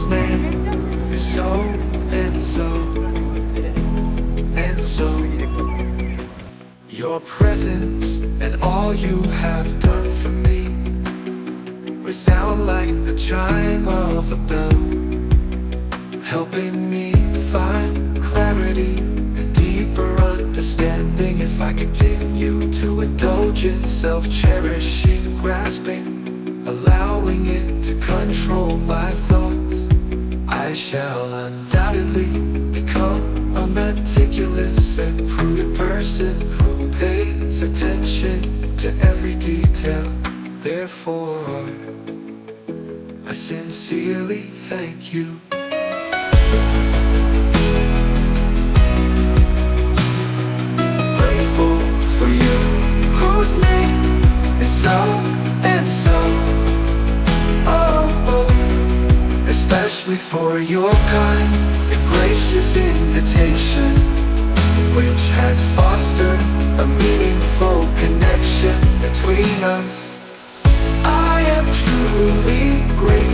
whose name is so and so and so. Your presence and all you have done for me resound like the chime of a bell, helping me find clarity and deeper understanding. If I continue to indulge in self-cherishing, grasping, allowing it to control my thoughts, I shall undoubtedly become a meticulous and prudent person who pays attention to every detail. Therefore, I sincerely thank you. Grateful for you, whose name is so and so. Oh, oh. Especially for your kind and gracious invitation, which has fostered a meaningful connection between us. I am truly grateful